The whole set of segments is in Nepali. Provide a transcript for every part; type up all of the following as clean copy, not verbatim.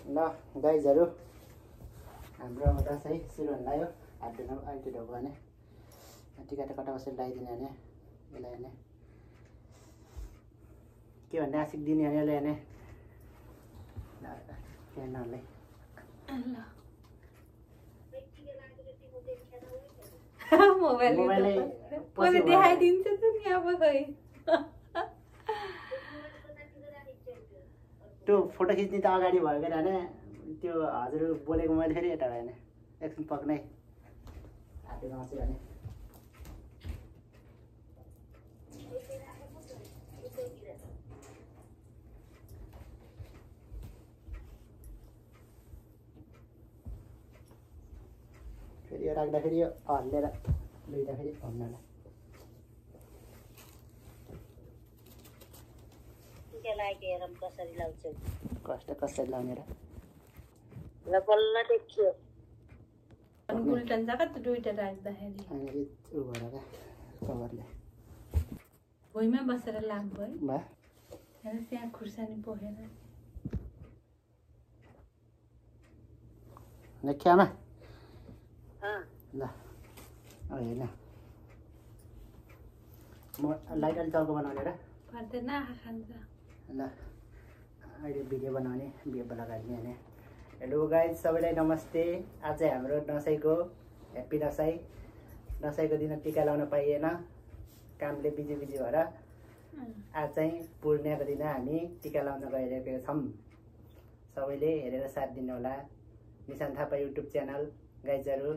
ल गाइजहरु हाम्रो दसैँ सुरु हुन लाग्यो। हात धुन अहिले ढोको भने टिका त कटा कसरी लगाइदिने भने यसलाई भने के भन्ने आशिक दिने भने यसलाई भने ल मोबाइल पछि देखाइदिन्छ त नि अब खै त्यो फोटो खिच्ने त अगाडि भयो के हैन त्यो हजुर बोलेको मैले फेरि यता भएन एकछिन पक्नै हातमा आउँछ भने फेरि यो राख्दाखेरि यो हल्लेर लैदाखेरि भन्नला कसरी लाउँछौ कष्ट कसरी लाउने र ल बल्ल देखियो गुल्टन जग्गा त दुईटा राख्दाखेरि अनि उ भएर का कभरले भुइँमा बसेर लाग्यो है बा हेर त्यहाँ खुर्सानी पोखेर नेक्यामा ल हेर्न म लाइट अलि चल्को बनाउने र पर्दैन आँखा खान्छ ल अहिले भिडियो बनाउने भिडियो लगाइदिने भने हेलो गाइज सबैलाई नमस्ते। आज चाहिँ हाम्रो दसैँको ह्याप्पी दसैँ। दसैँको दिन टिका लाउन पाइएन कामले बिजी भएर आज चाहिँ पूर्णियाको दिन हामी टिका लाउन गइरहेका छौँ। सबैले हेरेर साथ दिनु होला। निशान थापा युट्युब च्यानल गाइजहरू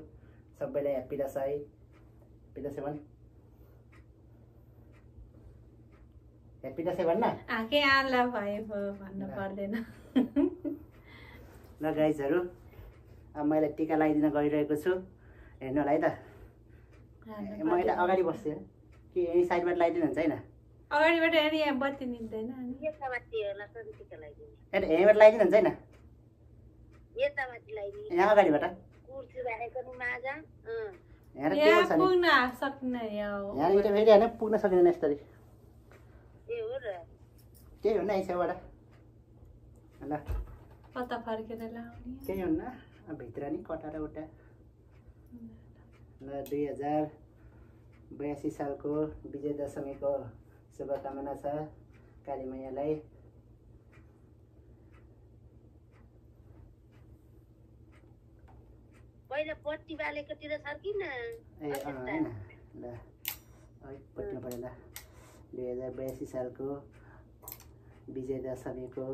सबैलाई ह्याप्पी दसैँ। ह्याप्पी दसैँ भन् ह्याप्पी दसैँ भन्न आँकै आला भयो भन्नु पर्दैन ल गाइजहरू अब मैले टिका लगाइदिन गइरहेको छु हेर्नु होला है त। मैले अगाडि बस्छु कि यही साइडबाट लगाइदिनु हुन्छ होइन अगाडिबाट हेरी यहाँ बत्ती निक्दैन यहीँबाट लगाइदिनु हुन्छ होइन यहाँ अगाडिबाट पुग्न सक्ने यहाँनिर फेरि होइन पुग्न सकिँदैन यसरी केही हुन्न छेउबाट ल कता फर्केर लाउने केही हुन्न भित्र नि कटार उटा ल 2082 सालको विजय दशमीको शुभकामना छ काली मैयालाई। पहिला पट्टी बालेकोतिर सर्किन ए हैन ल पट्टी परेला 2082 सालको विजय दशमीको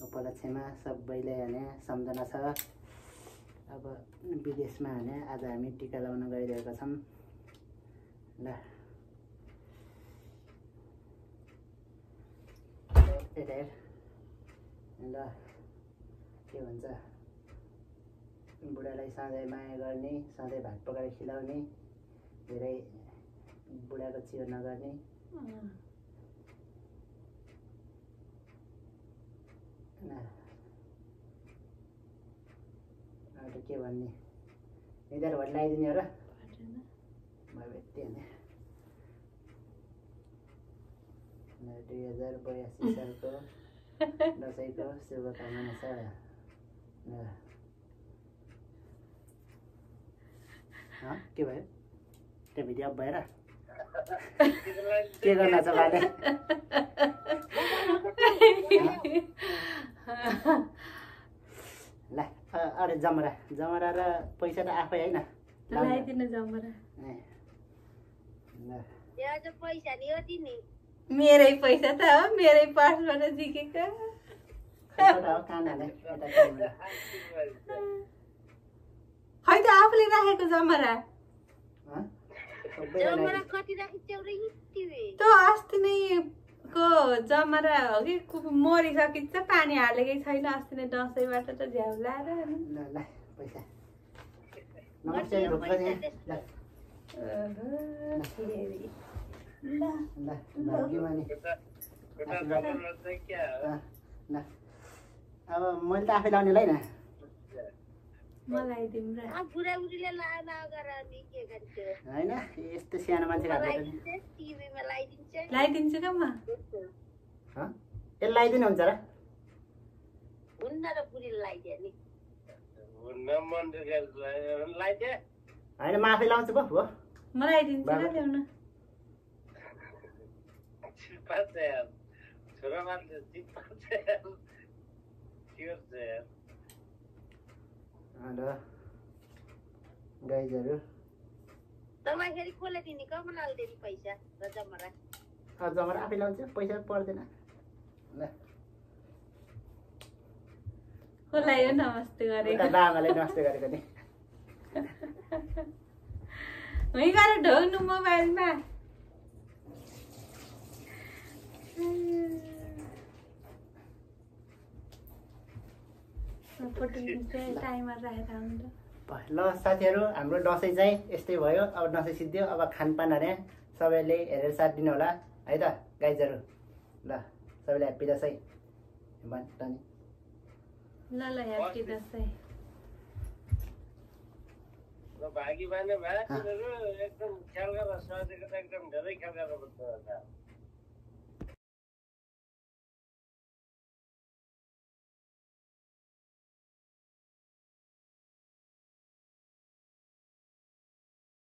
उपलक्ष्यमा सबैले भने सम्झना छ। अब विदेशमा भने आज हामी टिका लाउन गइरहेका छौँ। ल ल के भन्छ बुढालाई सधैँ माया गर्ने सधैँ भात पकाएर खिलाउने धेरै बुढाको चियो नगर्ने अब के भन्ने निधार भोट लगाइदिने हो र त्यही 2082 सालको दसैँको शुभकामना छ। के भयो त्यो भिडियो अफ भएर के गर्न छ बाले ल अरे जमरा र पैसा त आफै होइन लगाइदिनु जमरा पैसा दियो तिमी मेरै पैसा त हो मेरै पर्सबाट झिकेको खै त आफूले राखेको जमरा त अस्ति नै को जमरा हो कि मरिसकिन्छ पानी हालेकै छैन अस्ति नै दसैँबाट त झ्याउलाएर अब मैले त आफै लाउनेलाई न मलाई दिम्रो होइन यस्तो सानो मान्छे लगाइदिन्छु क्या म यसले लगाइदिनु हुन्छ र हुन्न मुन्ना र बुढीले लगाइदियो नि होइन म आफै लाउँछु भयो मलाई आइदिन्छ बाबा। ल ल्याउन अन्त गाइजहरू तपाईँ फेरि कसले दिने कमलाले दिने पैसा र जमरा जमरा आफै लाउँछु पैसा पर्दैन ल कसलाई यो नमस्ते उता गरेको बाबालाई नमस्ते गरेको नि वहीँ गएर ढोग्नु मोबाइलमा फोटो खिच्दै टाइमर राखेर आउनु ल साथीहरू हाम्रो दसैँ चाहिँ यस्तै भयो अब दसैँ सिद्धियो अब खानपान अरे सबैले हेरेर साथ दिनु होला है त गाइजहरू ल सबैले ह्याप्पी दसैँ भन्छ नि ल ल ह्याप्पी दसैँ भागी बाने भाइहरू एकदम ख्याल गरेर सजेको त एकदम धेरै ख्याल गरेर